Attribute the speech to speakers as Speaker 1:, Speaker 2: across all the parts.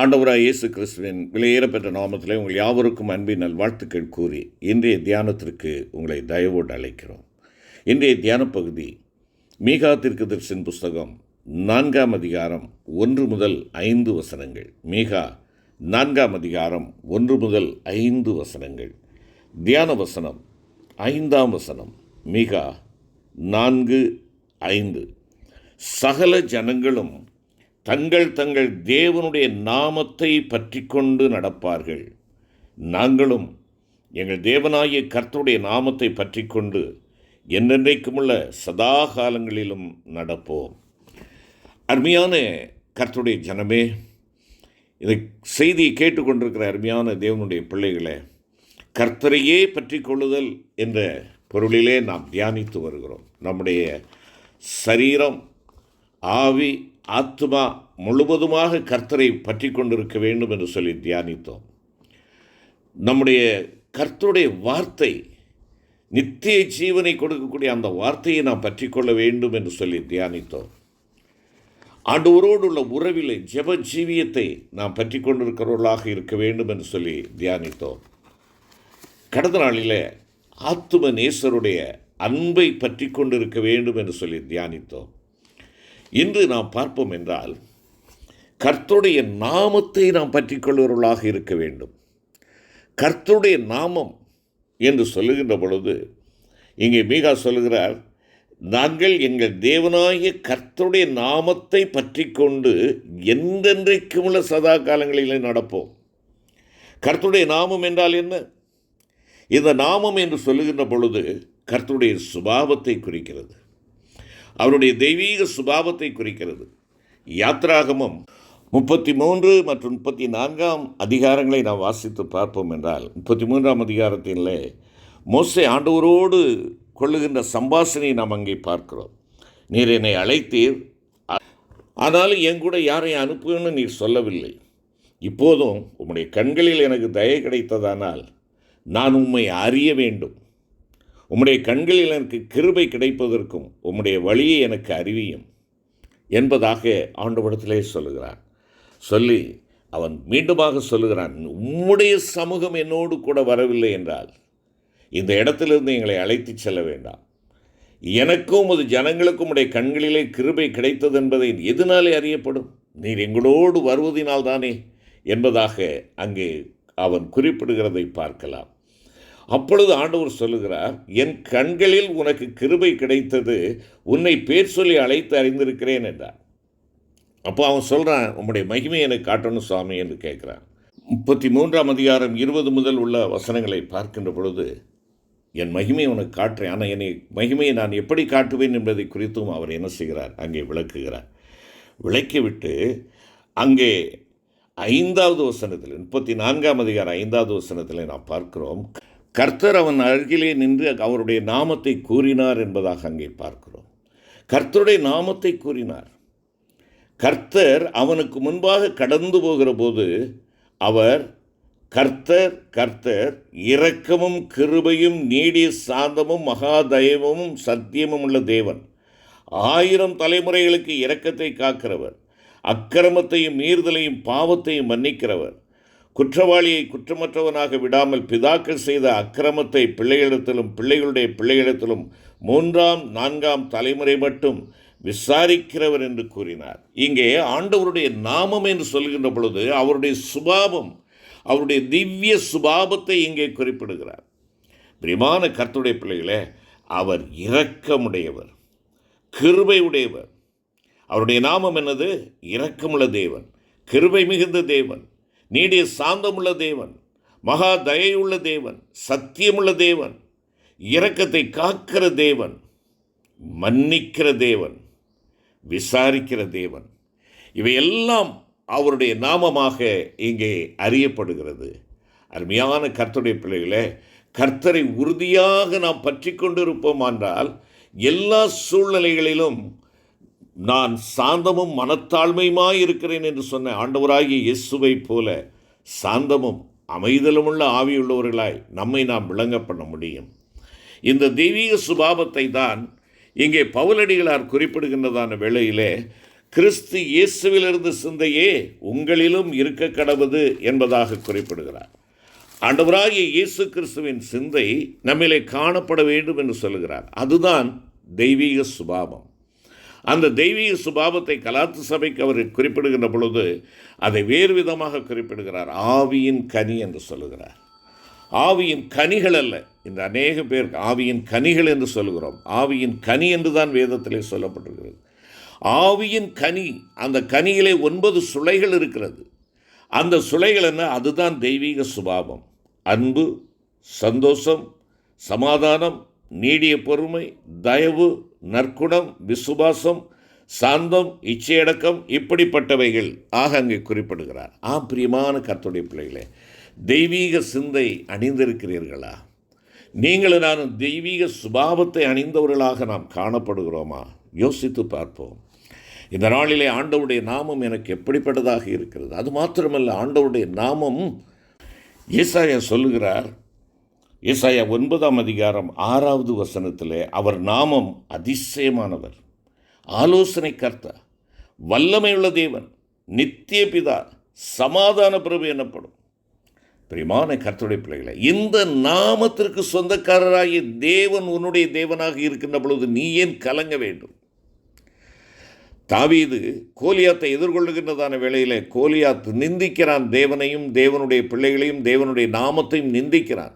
Speaker 1: ஆண்டவராய் இயேசு கிறிஸ்துவின் விலையேறப்பெற்ற நாமத்திலே உங்கள் யாவருக்கும் அன்பின் நல்வாழ்த்துக்கள் கூறி இன்றைய தியானத்திற்கு உங்களை தயவோடு அழைக்கிறோம். இன்றைய தியான பகுதி மீகா தீர்க்கதரிசியின் புஸ்தகம் 4ஆம் அதிகாரம் 1 முதல் 5 வசனங்கள். மீகா 4ஆம் அதிகாரம் 1 முதல் 5 வசனங்கள். தியான வசனம் 5ஆம் வசனம். மீகா 4:5. சகல ஜனங்களும் தங்கள் தங்கள் தேவனுடைய நாமத்தை பற்றி கொண்டு நடப்பார்கள். நாங்களும் எங்கள் தேவனாகிய கர்த்தருடைய நாமத்தை பற்றி கொண்டு என்றென்றைக்குமுள்ள சதா காலங்களிலும் நடப்போம். அருமையான கர்த்தருடைய ஜனமே, இதை செய்தியை கேட்டுக்கொண்டிருக்கிற அருமையான தேவனுடைய பிள்ளைகளை, கர்த்தரையே பற்றி கொள்ளுதல் என்ற பொருளிலே நாம் தியானித்து வருகிறோம். நம்முடைய சரீரம், ஆவி, ஆத்மா முழுவதுமாக கர்த்தரை பற்றி கொண்டிருக்க வேண்டும் என்று சொல்லி தியானித்தோம். நம்முடைய கர்த்தருடைய வார்த்தை, நித்திய ஜீவனை கொடுக்கக்கூடிய அந்த வார்த்தையை நாம் பற்றி கொள்ள வேண்டும் என்று சொல்லி தியானித்தோம். ஆண்டவரோடு உள்ள உறவிலே ஜெப ஜீவியத்தை நாம் பற்றி கொண்டிருக்கிறவர்களாக இருக்க வேண்டும் என்று சொல்லி தியானித்தோம். கடந்த நாளில் ஆத்தும நேசருடைய அன்பை பற்றி கொண்டிருக்க வேண்டும் என்று சொல்லி தியானித்தோம். இன்று நாம் பார்ப்போம் என்றால், கர்த்தருடைய நாமத்தை நாம் பற்றி கொள்வர்களாக இருக்க வேண்டும். கர்த்தருடைய நாமம் என்று சொல்லுகின்ற பொழுது இங்கே மீகா சொல்லுகிறார், நாங்கள் எங்கள் தேவனாகிய கர்த்தருடைய நாமத்தை பற்றி கொண்டு என்றென்றைக்கும் உள்ள சதா காலங்களிலே நடப்போம். கர்த்தருடைய நாமம் என்றால் என்ன? இந்த நாமம் என்று சொல்லுகின்ற பொழுது கர்த்தருடைய சுபாவத்தை குறிக்கிறது, அவருடைய தெய்வீக சுபாவத்தை குறிக்கிறது. யாத்ராகமம் 33 மற்றும் 34ஆம் அதிகாரங்களை நாம் வாசித்து பார்ப்போம் என்றால், 33ஆம் அதிகாரத்தில் மோசே ஆண்டவரோடு கொள்ளுகின்ற சம்பாஷணையை நாம் அங்கே பார்க்கிறோம். நீர் என்னை அழைத்தீர், ஆனாலும் என் கூட யாரையும் அனுப்புன்னு நீர் சொல்லவில்லை. இப்போதும் உம்முடைய கண்களில் எனக்கு தயை கிடைத்ததானால் நான் உம்மை அறிய வேண்டும். உம்முடைய கண்களில் எனக்கு கிருபை கிடைப்பதற்கும் உம்முடைய வழியை எனக்கு அறிவியும் என்பதாக ஆண்டவரிடத்திலே சொல்லுகிறான். சொல்லி அவன் மீண்டுமாக சொல்லுகிறான், உம்முடைய சமூகம் என்னோடு கூட வரவில்லை என்றால் இந்த இடத்திலிருந்து எங்களை அழைத்து செல்ல வேண்டாம். எனக்கும் அது ஜனங்களுக்கும் உடைய கண்களிலே கிருபை கிடைத்தது என்பதை எதனாலே அறியப்படும்? நீர் எங்களோடு வருவதினால் தானே என்பதாக அங்கே அவன் குறிப்பிடுகிறதை பார்க்கலாம். அப்பொழுது ஆண்டவர் சொல்லுகிறார், என் கண்களில் உனக்கு கிருபை கிடைத்தது, உன்னை பேர் சொல்லி அழைத்து அறிந்திருக்கிறேன் என்றார். அப்போ அவன் சொல்கிறான், உம்முடைய மகிமை எனக்கு காட்டணும் சுவாமி என்று கேட்குறான். 33ஆம் அதிகாரம் 20 முதல் உள்ள வசனங்களை பார்க்கின்ற பொழுது, என் மகிமையை உனக்கு காட்டுறேன், ஆனால் என்னை மகிமையை நான் எப்படி காட்டுவேன் என்பதை குறித்தும் அவர் என்ன செய்கிறார், அங்கே விளக்குகிறார். விளக்கிவிட்டு அங்கே 5வது வசனத்தில், 34ஆம் அதிகாரம் 5வது வசனத்தில் நாம் பார்க்கிறோம், கர்த்தர் அவன் அருகிலே நின்று அவருடைய நாமத்தை கூறினார் என்பதாக அங்கே பார்க்கிறோம். கர்த்தருடைய நாமத்தை கூறினார். கர்த்தர் அவனுக்கு முன்பாக கடந்து போகிற போது அவர் கர்த்தர் கர்த்தர் இரக்கமும் கிருபையும் நீடிய சாந்தமும் மகாதயமும் சத்தியமும் உள்ள தேவன், 1000 தலைமுறைகளுக்கு இரக்கத்தை காக்கிறவர், அக்கிரமத்தையும் மீறுதலையும் பாவத்தையும் மன்னிக்கிறவர், குற்றவாளியை குற்றமற்றவனாக விடாமல் பிதாக்கள் செய்த அக்கிரமத்தை பிள்ளைகளிடத்திலும் பிள்ளைகளுடைய பிள்ளைகளிடத்திலும் 3ஆம் 4ஆம் தலைமுறை மட்டும் விசாரிக்கிறவர் என்று கூறினார். இங்கே ஆண்டவருடைய நாமம் என்று சொல்கின்ற பொழுது அவருடைய சுபாவம், அவருடைய திவ்ய சுபாவத்தை இங்கே குறிப்பிடுகிறார். பிரியமான கர்த்தருடைய பிள்ளைகளே, அவர் இரக்கமுடையவர், கிருபை உடையவர். அவருடைய நாமம் என்னது? இரக்கமுள்ள தேவன், கிருபை மிகுந்த தேவன், நீடிய சாந்தமுள்ள தேவன், மகா தயையுள்ள தேவன், சத்தியமுள்ள தேவன், இரக்கத்தை காக்கிற தேவன், மன்னிக்கிற தேவன், விசாரிக்கிற தேவன். இவையெல்லாம் அவருடைய நாமமாக இங்கே அறியப்படுகிறது. அருமையான கர்த்தருடைய பிள்ளைகளே, கர்த்தரை உறுதியாக நாம் பற்றி கொண்டிருப்போம் என்றால் எல்லா சூழ்நிலைகளிலும் நான் சாந்தமும் மனத்தாழ்மையுமாய் இருக்கிறேன் என்று சொன்ன ஆண்டவராகிய இயேசுவை போல சாந்தமும் அமைதலுமுள்ள ஆவியுள்ளவர்களாய் நம்மை நாம் விளங்க பண்ண முடியும். இந்த தெய்வீக சுபாவத்தை தான் இங்கே பவுலடிகளார் குறிப்பிடுகின்றதான வேளையிலே கிறிஸ்து இயேசுவிலிருந்து சிந்தையே உங்களிலும் இருக்க கடவுது என்பதாக குறிப்பிடுகிறார். ஆண்டவராகிய இயேசு கிறிஸ்துவின் சிந்தை நம்மிலே காணப்பட வேண்டும் என்று சொல்லுகிறார். அதுதான் தெய்வீக சுபாவம். அந்த தெய்வீக சுபாவத்தை கலாத்து சபைக்கு அவர் குறிப்பிடுகின்ற பொழுது அதை வேறு விதமாக குறிப்பிடுகிறார். ஆவியின் கனி என்று சொல்லுகிறார். ஆவியின் கனிகள் அல்ல. இந்த அநேக பேர் ஆவியின் கனிகள் என்று சொல்லுகிறோம். ஆவியின் கனி என்று தான் வேதத்திலே சொல்லப்பட்டிருக்கிறது. ஆவியின் கனி, அந்த கனியிலே 9 சுளைகள் இருக்கிறது. அந்த சுளைகள் என்ன? அதுதான் தெய்வீக சுபாவம். அன்பு, சந்தோஷம், சமாதானம், நீடிய பொறுமை, தயவு, நற்குணம், விசுவாசம், சாந்தம், இச்சையடக்கம், இப்படிப்பட்டவைகள் அங்கே குறிப்பிடுகிறார். பிரியமான கர்த்தருடைய பிள்ளைகளே, தெய்வீக சிந்தை அணிந்திருக்கிறீர்களா? நீங்களும் நானும் தெய்வீக சுபாவத்தை அணிந்தவர்களாக நாம் காணப்படுகிறோமா? யோசித்து பார்ப்போம். இந்த நாளிலே ஆண்டவருடைய நாமம் எனக்கு எப்படிப்பட்டதாக இருக்கிறது? அது மாத்திரமல்ல, ஆண்டவருடைய நாமம் ஏசாயா சொல்லுகிறார். ஏசாயா 9ஆம் அதிகாரம் 6வது வசனத்திலே அவர் நாமம் அதிசயமானவர், ஆலோசனை கர்த்தா, வல்லமையுள்ள தேவன், நித்திய பிதா, சமாதான பிரபு எனப்படும். பிரியமான கர்த்தருடைய பிள்ளைகளை, இந்த நாமத்திற்கு சொந்தக்காரராகிய தேவன் உன்னுடைய தேவனாக இருக்கின்ற பொழுது நீ ஏன் கலங்க வேண்டும்? தாவீது கோலியாத்தை எதிர்கொள்ளுகின்றதான வேளையில் கோலியாத் நிந்திக்கிறான். தேவனையும் தேவனுடைய பிள்ளைகளையும் தேவனுடைய நாமத்தையும் நிந்திக்கிறான்.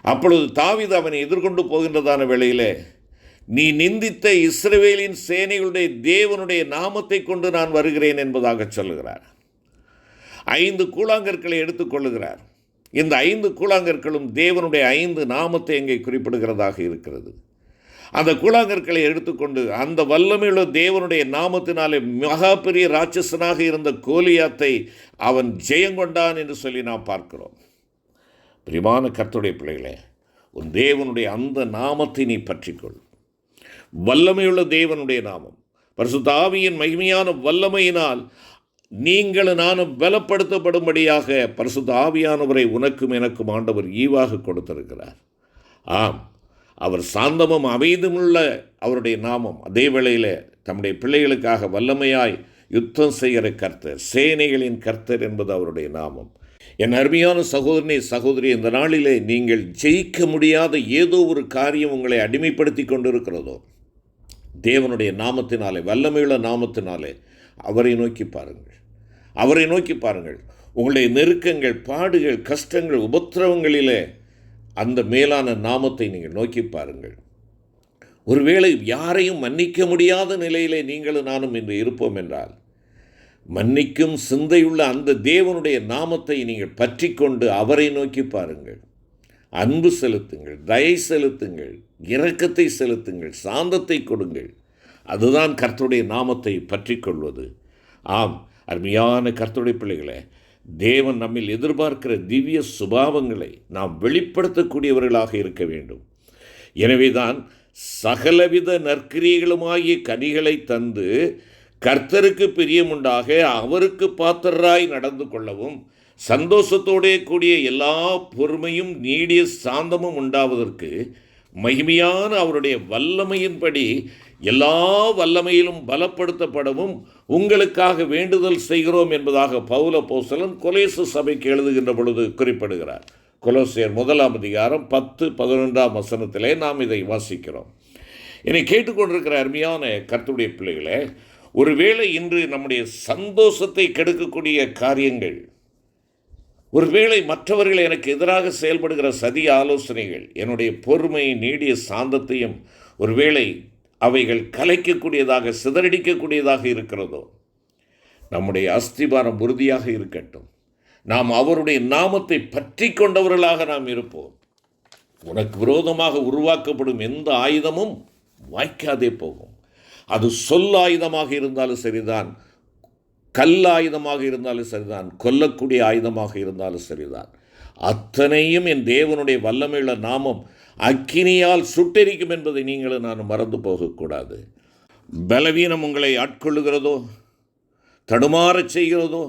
Speaker 1: அப்பொழுது தாவீது அவனை எதிர்கொண்டு போகின்றதான வேளையில், நீ நிந்தித்த இஸ்ரவேலின் சேனைகளுடைய தேவனுடைய நாமத்தை கொண்டு நான் வருகிறேன் என்பதாக சொல்லுகிறார். 5 கூழாங்கற்களை எடுத்துக்கொள்ளுகிறார். இந்த 5 கூழாங்கற்களும் தேவனுடைய 5 நாமத்தை எங்கே குறிப்பிடுகிறதாக இருக்கிறது. அந்த கூழாங்கற்களை எடுத்துக்கொண்டு அந்த வல்லமையுள்ள தேவனுடைய நாமத்தினாலே மகா பெரிய ராட்சசனாக இருந்த கோலியாத்தை அவன் ஜெயங்கொண்டான் என்று சொல்லி நாம் பார்க்கிறோம். பிரியமான கர்த்தருடைய பிள்ளைகளே, உன் தேவனுடைய அந்த நாமத்தை நீ பற்றிக்கொள். வல்லமையுள்ள தேவனுடைய நாமம், பரிசுத்த ஆவியின் மகிமையான வல்லமையினால் நீங்களும் நானும் பலப்படுத்தப்படும்படியாக பரிசுத்த ஆவியானவரை உனக்கும் எனக்கும் ஆண்டவர் ஈவாக கொடுத்திருக்கிறார். அவர் சாந்தமும் அமைதியுமுள்ள அவருடைய நாமம். அதே வேளையில் தம்முடைய பிள்ளைகளுக்காக வல்லமையாய் யுத்தம் செய்கிற கர்த்தர், சேனைகளின் கர்த்தர் என்பது அவருடைய நாமம். என் அருமையான சகோதரனே, சகோதரி, இந்த நாளிலே நீங்கள் ஜெயிக்க முடியாத ஏதோ ஒரு காரியம் உங்களை அடிமைப்படுத்தி கொண்டிருக்கிறதோ, தேவனுடைய நாமத்தினாலே, வல்லமையுள்ள நாமத்தினாலே அவரை நோக்கி பாருங்கள். அவரை நோக்கி பாருங்கள். உங்களுடைய நெருக்கங்கள், பாடுகள், கஷ்டங்கள், உபத்திரவங்களிலே அந்த மேலான நாமத்தை நீங்கள் நோக்கி பாருங்கள். ஒருவேளை யாரையும் மன்னிக்க முடியாத நிலையிலே நீங்களும் நானும் இன்று இருப்போம் என்றால், மன்னிக்கும் சிந்தையுள்ள அந்த தேவனுடைய நாமத்தை நீங்கள் பற்றி கொண்டு அவரை நோக்கி பாருங்கள். அன்பு செலுத்துங்கள், தயை செலுத்துங்கள், இரக்கத்தை செலுத்துங்கள், சாந்தத்தை கொடுங்கள். அதுதான் கர்த்தருடைய நாமத்தை பற்றி கொள்வது. அருமையான கர்த்தருடைய பிள்ளைகளே, தேவன் நம்மில் எதிர்பார்க்கிற திவ்ய சுபாவங்களை நாம் வெளிப்படுத்தக்கூடியவர்களாக இருக்க வேண்டும். எனவேதான் சகலவித நற்கிரியைகளுமாகிய கனிகளை தந்து கர்த்தருக்கு பிரியமுண்டாக அவருக்கு பாத்திரராய் நடந்து கொள்ளவும், சந்தோஷத்தோடே கூடிய எல்லா பொறுமையும் நீடிய சாந்தமும் உண்டாவதற்கு மகிமையான அவருடைய வல்லமையின்படி எல்லா வல்லமையிலும் பலப்படுத்தப்படவும் உங்களுக்காக வேண்டுதல் செய்கிறோம் என்பதாக பவுல் அப்போஸ்தலன் கொலோசு சபைக்கு எழுதுகின்ற பொழுது குறிப்பிடுகிறார். கொலோசியர் 1ஆம் அதிகாரம் 10-11ஆம் வசனத்திலே நாம் இதை வாசிக்கிறோம். என்னை கேட்டுக்கொண்டிருக்கிற அருமையான கர்த்தருடைய பிள்ளைகளே, ஒருவேளை இன்று நம்முடைய சந்தோஷத்தை கெடுக்கக்கூடிய காரியங்கள், ஒருவேளை மற்றவர்கள் எனக்கு எதிராக செயல்படுகிற சதி ஆலோசனைகள், என்னுடைய பொறுமை நீடிய சாந்தத்தையும் ஒருவேளை அவைகள் கலைக்கக்கூடியதாக, சிதறடிக்கக்கூடியதாக இருக்கிறதோ, நம்முடைய அஸ்திபாரம் உறுதியாக இருக்கட்டும். நாம் அவருடைய நாமத்தை பற்றி கொண்டவர்களாக நாம் இருப்போம். உனக்கு விரோதமாக உருவாக்கப்படும் எந்த ஆயுதமும் வாய்க்காதே போகும். அது சொல் ஆயுதமாக இருந்தாலும் சரிதான், கல் ஆயுதமாக இருந்தாலும் சரிதான், கொல்லக்கூடிய ஆயுதமாக இருந்தாலும் சரிதான், அத்தனையும் என் தேவனுடைய வல்லமையுள்ள நாமம் அக்கினியால் சுட்டெரிக்கும் என்பதை நீங்களும் நான் மறந்து போகக்கூடாது. பலவீனம் உங்களை ஆட்கொள்ளுகிறதோ, தடுமாறச் செய்கிறதோ,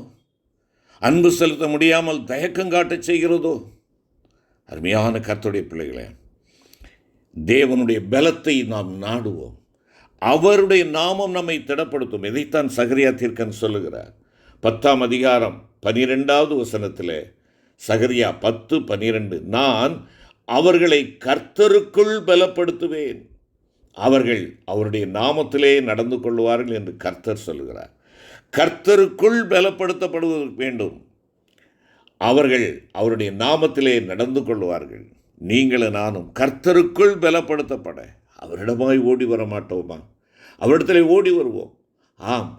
Speaker 1: அன்பு செலுத்த முடியாமல் தயக்கம் காட்டச் செய்கிறதோ, அருமையான கர்த்தருடைய பிள்ளைகளே, தேவனுடைய பலத்தை நாம் நாடுவோம். அவருடைய நாமம் நம்மை திடப்படுத்தும். இதைத்தான் சகரியா தீர்க்கன் சொல்லுகிறார். 10ஆம் அதிகாரம் 12வது வசனத்தில், சகரியா 10:12, நான் அவர்களை கர்த்தருக்குள் பலப்படுத்துவேன், அவர்கள் அவருடைய நாமத்திலே நடந்து கொள்வார்கள் என்று கர்த்தர் சொல்லுகிறார். கர்த்தருக்குள் பலப்படுத்தப்படுவது வேண்டும். அவர்கள் அவருடைய நாமத்திலே நடந்து கொள்வார்கள். நீங்களும் நானும் கர்த்தருக்குள் பலப்படுத்தப்பட அவரிடமாய் ஓடி வர மாட்டோமா? அவரிடத்தில் ஓடி வருவோம். ஆம்,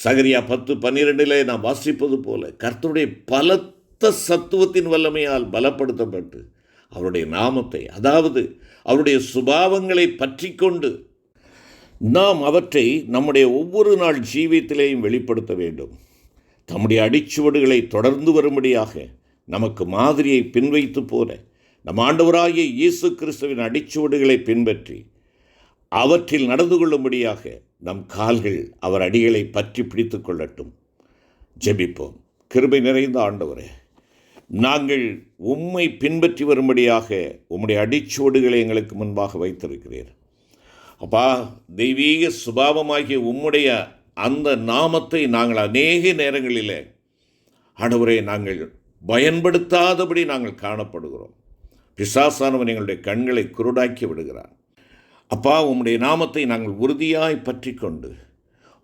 Speaker 1: சகரியா 10:12 நாம் வாசிப்பது போல கர்த்தருடைய பலத்த சத்துவத்தின் வல்லமையால் பலப்படுத்தப்பட்டு அவருடைய நாமத்தை, அதாவது அவருடைய சுபாவங்களை பற்றி கொண்டு நாம் அவற்றை நம்முடைய ஒவ்வொரு நாள் ஜீவியத்திலேயும் வெளிப்படுத்த வேண்டும். தம்முடைய அடிச்சுவடுகளை தொடர்ந்து வரும்படியாக நமக்கு மாதிரியை பின்வைத்து போல நம் ஆண்டவராகிய இயேசு கிறிஸ்துவின் அடிச்சுவடுகளை பின்பற்றி அவற்றில் நடந்து கொள்ளும்படியாக நம் கால்கள் அவர் அடிகளை பற்றி பிடித்து கொள்ளட்டும். ஜெபிப்போம். கிருபை நிறைந்த ஆண்டவரே, நாங்கள் உம்மை பின்பற்றி வரும்படியாக உம்முடைய அடிச்சுவடுகளை எங்களுக்கு முன்பாக வைத்திருக்கிறீர். அப்பா, தெய்வீக சுபாவமாகிய உம்முடைய அந்த நாமத்தை நாங்கள் அநேக நேரங்களில் ஆண்டவரே நாங்கள் பயன்படுத்தாதபடி நாங்கள் காணப்படுகிறோம். பிசாசானவன் எங்களுடைய கண்களை குருடாக்கி விடுகிறான். அப்பா, உம்முடைய நாமத்தை நாங்கள் உறுதியாய் பற்றி கொண்டு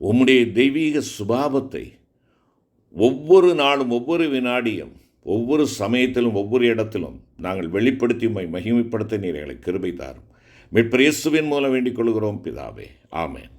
Speaker 1: உம்முடைய தெய்வீக சுபாவத்தை ஒவ்வொரு நாளும், ஒவ்வொரு வினாடியும், ஒவ்வொரு சமயத்திலும், ஒவ்வொரு இடத்திலும் நாங்கள் வெளிப்படுத்தி உம்மை மகிமைப்படுத்த நீர் எங்களை கிருபை தாரும். மீட்பர் இயேசுவின் மூலம் வேண்டிக் கொள்கிறோம் பிதாவே. ஆமென்.